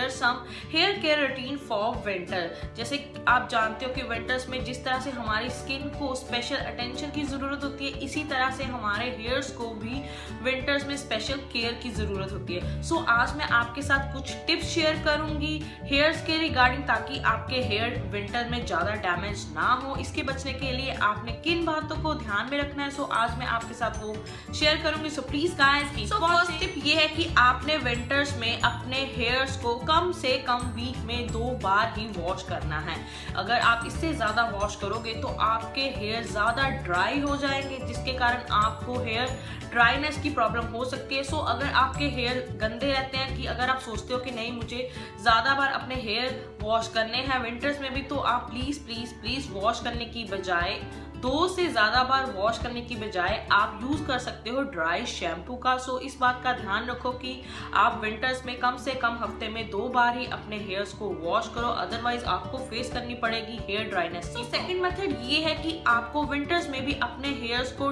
Share some hair care routine for winter. जैसे आप जानते हो कि विंटर्स में जिस तरह से हमारी स्किन को स्पेशल अटेंशन की ज़रूरत होती है, इसी तरह से हमारे हेयर्स को भी विंटर्स में स्पेशल केयर की ज़रूरत होती है। सो आज मैं आपके साथ कुछ टिप्स शेयर करूंगी हेयर्स के रिगार्डिंग, ताकि आपके हेयर विंटर में ज़्यादा डैमेज ना हो। इसके बचने के लिए आपने किन बातों को ध्यान में रखना है, सो आज मैं आपके साथ वो शेयर करूंगी। So please guys, first tip ये है कि आपने विंटर्स में अपने हेयर्स को कम से कम वीक में 2 बार ही वॉश करना है। अगर आप इससे ज्यादा वॉश करोगे तो आपके हेयर ज्यादा ड्राई हो जाएंगे, जिसके कारण आपको हेयर ड्राइनेस की प्रॉब्लम हो सकती है। सो अगर आपके हेयर गंदे रहते हैं, कि अगर आप सोचते हो कि नहीं मुझे ज्यादा बार अपने हेयर वॉश करने हैं विंटर्स में भी, तो आप प्लीज प्लीज प्लीज वॉश करने की बजाय 2 से ज्यादा बार वॉश करने की बजाय आप यूज कर सकते हो ड्राई शैम्पू का। सो इस बात का ध्यान रखो कि आप विंटर्स में कम से कम हफ्ते में 2 बार ही अपने हेयर्स को वॉश करो, अदरवाइज आपको फेस करनी पड़ेगी हेयर ड्राइनेस। तो सेकंड मेथड ये है कि आपको विंटर्स में भी अपने हेयर्स को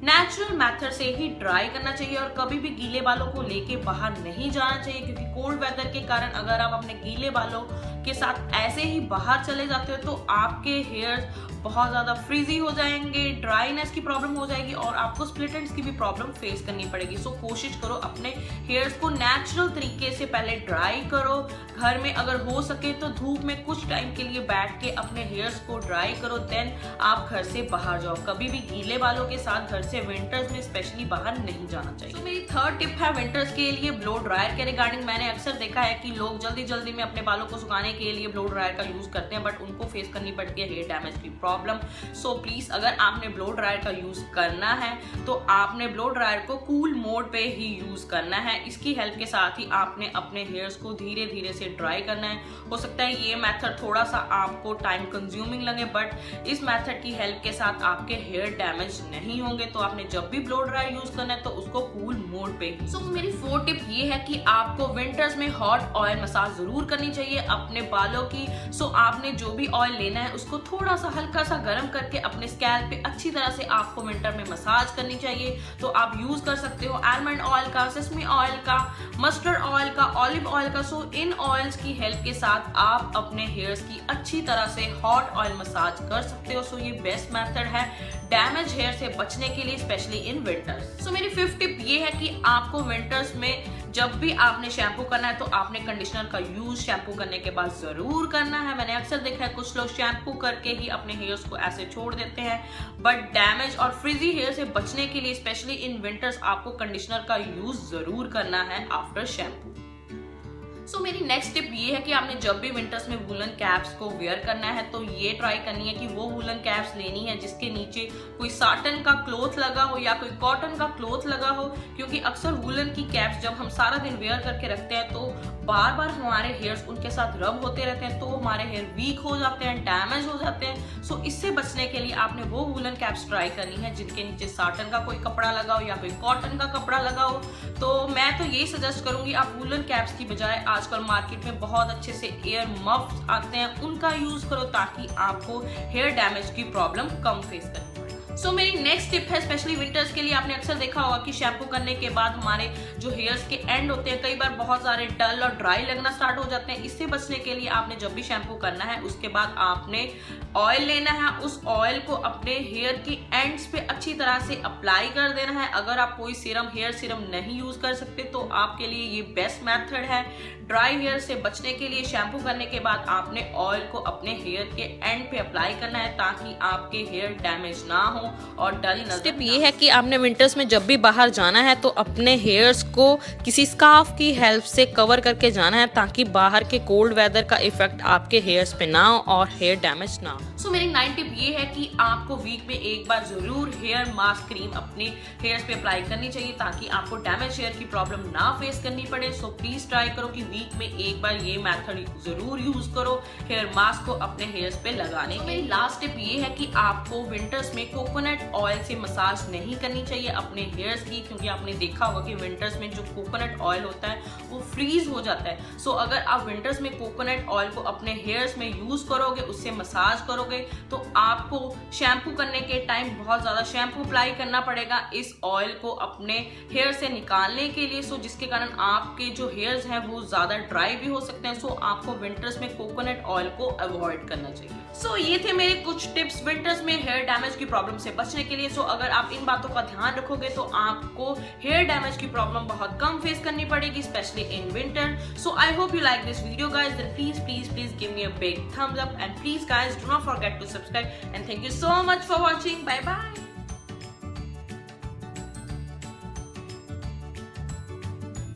नेचुरल मेथड से ही ड्राई करना चाहिए और कभी भी गीले बालों को लेके बाहर नहीं जाना चाहिए, क्योंकि कोल्ड वेदर के कारण अगर आप अपने गीले बालों के साथ ऐसे ही बाहर चले जाते हो तो आपके हेयर बहुत ज़्यादा फ्रीजी हो जाएंगे, ड्राइनेस की प्रॉब्लम हो जाएगी और आपको स्प्लिट एंड्स की भी प्रॉब्लम फेस करनी पड़ेगी। सो कोशिश करो अपने हेयर्स को नेचुरल तरीके से पहले ड्राई करो। घर में अगर हो सके तो धूप में कुछ टाइम के लिए बैठ के अपने हेयर्स को ड्राई करो, देन आप घर से बाहर जाओ। कभी भी गीले बालों के साथ घर से विंटर्स में स्पेशली बाहर नहीं जाना चाहिए। तो मेरी थर्ड टिप है विंटर्स के लिए ब्लो ड्रायर के रिगार्डिंग। मैंने अक्सर देखा है कि लोग जल्दी जल्दी में अपने बालों को सुखाने के लिए ब्लो ड्रायर का यूज करते हैं, बट उनको फेस करनी पड़ती है हेयर डैमेज की प्रॉब्लम। सो प्लीज अगर आपने ब्लो ड्रायर का यूज करना है तो आपने ब्लो ड्रायर को कूल मोड पे ही यूज करना है। इसकी हेल्प के साथ ही आपने अपने हेयर्स को धीरे धीरे से ड्राई करना है। हो सकता है ये मेथड थोड़ा सा आपको टाइम कंज्यूमिंग लगे, बट इस मेथड की हेल्प के साथ आपके हेयर डैमेज नहीं होंगे। तो आपने जब भी ब्लो ड्रायर यूज करना है तो उसको कूल मोड पे ही। सो मेरी फोर्थ टिप ये है कि आपको विंटर्स में हॉट ऑयल मसाज जरूर करनी चाहिए अपने बालों की। सो आपने जो भी ऑयल लेना है उसको थोड़ा सा हल्का सा गर्म करके अपने स्कैल्प पे अच्छी तरह से आपको विंटर में मसाज करनी चाहिए। तो आप यूज कर सकते हो आलमंड ऑयल का, सेसमी ऑयल का, मस्टर्ड ऑयल का, ऑलिव ऑयल का। सो इन ऑयल्स की हेल्प के साथ आप अपने हेयर्स की अच्छी तरह से हॉट ऑयल मसाज कर सकते हो। सो ये बेस्ट मेथड है डैमेज हेयर से बचने के लिए, स्पेशली इन विंटर्स। सो मेरी फिफ्थ टिप ये है कि आपको विंटर्स में जब भी आपने शैम्पू करना है तो आपने कंडीशनर का यूज शैम्पू करने के बाद जरूर करना है। मैंने अक्सर देखा है कुछ लोग शैम्पू करके ही अपने हेयर्स को ऐसे छोड़ देते हैं, बट डैमेज और फ्रिजी हेयर से बचने के लिए स्पेशली इन विंटर्स आपको कंडीशनर का यूज जरूर करना है आफ्टर शैम्पू। सो मेरी नेक्स्ट टिप ये है कि आपने जब भी विंटर्स में वूलन कैप्स को वेयर करना है तो ये ट्राई करनी है कि वो वूलन कैप्स लेनी है जिसके नीचे कोई साटन का क्लॉथ लगा हो या कोई कॉटन का क्लॉथ लगा हो, क्योंकि अक्सर वूलन की कैप्स जब हम सारा दिन वेयर करके रखते हैं तो बार बार हमारे हेयर्स उनके साथ रब होते रहते हैं, तो हमारे हेयर वीक हो जाते हैं, डैमेज हो जाते हैं। सो इससे बचने के लिए आपने वो वूलन कैप्स ट्राई करनी है जिनके नीचे साटन का कोई कपड़ा लगा हो या कोई कॉटन का कपड़ा लगा हो। तो मैं तो यही सजेस्ट करूंगी आप वूलन कैप्स की बजाय आजकल मार्केट में बहुत अच्छे से एयर मफ्स आते हैं, उनका यूज करो ताकि आपको हेयर डैमेज की प्रॉब्लम कम फेस करनी पड़े। सो मेरी नेक्स्ट टिप है स्पेशली विंटर्स के लिए। आपने अक्सर देखा होगा कि शैम्पू करने के बाद हमारे जो हेयर्स के एंड होते हैं कई बार बहुत सारे डल और ड्राई लगना स्टार्ट हो जाते हैं। इससे बचने के लिए आपने जब भी शैम्पू करना है उसके बाद आपने ऑयल लेना है, उस ऑयल को अपने हेयर के एंड्स पे अच्छी तरह से अप्लाई कर देना है। अगर आप कोई सीरम हेयर सीरम नहीं यूज कर सकते तो आपके लिए ये बेस्ट मेथड है। ड्राई हेयर से बचने के लिए शैम्पू करने के बाद आपने ऑयल को अपने हेयर के एंड पे अप्लाई करना है ताकि आपके हेयर डैमेज ना हो और डल नजर। टिप ये है कि आपने विंटर्स में जब भी बाहर जाना है तो अपने हेयर्स को किसी स्कार्फ की हेल्प से कवर करके जाना है ताकि बाहर के कोल्ड वेदर का इफेक्ट आपके हेयर्स पे ना हो और हेयर डैमेज ना हो। सो मेरी 9 टिप ये है कि आपको वीक में एक बार जरूर हेयर मास्क क्रीम अपने हेयर्स पे अप्लाई करनी चाहिए ताकि आपको डैमेज हेयर की प्रॉब्लम ना फेस करनी पड़े। सो प्लीज ट्राई करो कि वीक में एक बार ये मेथड जरूर यूज करो हेयर मास्क को अपने हेयर्स पे लगाने। मेरी लास्ट टिप ये है कि आपको विंटर्स में कोकोनट कोकोनट ऑयल से मसाज नहीं करनी चाहिए अपने हेयर्स की, क्योंकि आपने देखा होगा कि विंटर्स में जो कोकोनट ऑयल होता है वो फ्रीज हो जाता है। सो अगर आप विंटर्स में कोकोनट ऑयल को अपने हेयर्स में यूज करोगे, उससे मसाज करोगे, तो आपको शैम्पू करने के टाइम बहुत ज्यादा शैम्पू अप्लाई करना पड़ेगा इस ऑयल को अपने हेयर से निकालने के लिए। सो जिसके कारण आपके जो हेयर्स हैं वो ज्यादा ड्राई भी हो सकते हैं। सो आपको विंटर्स में कोकोनट ऑयल को अवॉइड करना चाहिए। सो ये थे मेरे कुछ टिप्स विंटर्स में हेयर डैमेज की प्रॉब्लम से बचने के लिए। सो अगर आप इन बातों का ध्यान रखोगे तो आपको हेयर डैमेज की प्रॉब्लम बहुत कम फेस करनी पड़ेगी, specially in winter. So I hope you like this video, guys. Then please give me a big thumbs up, and please guys do not forget to subscribe, and thank you so much for watching. Bye bye.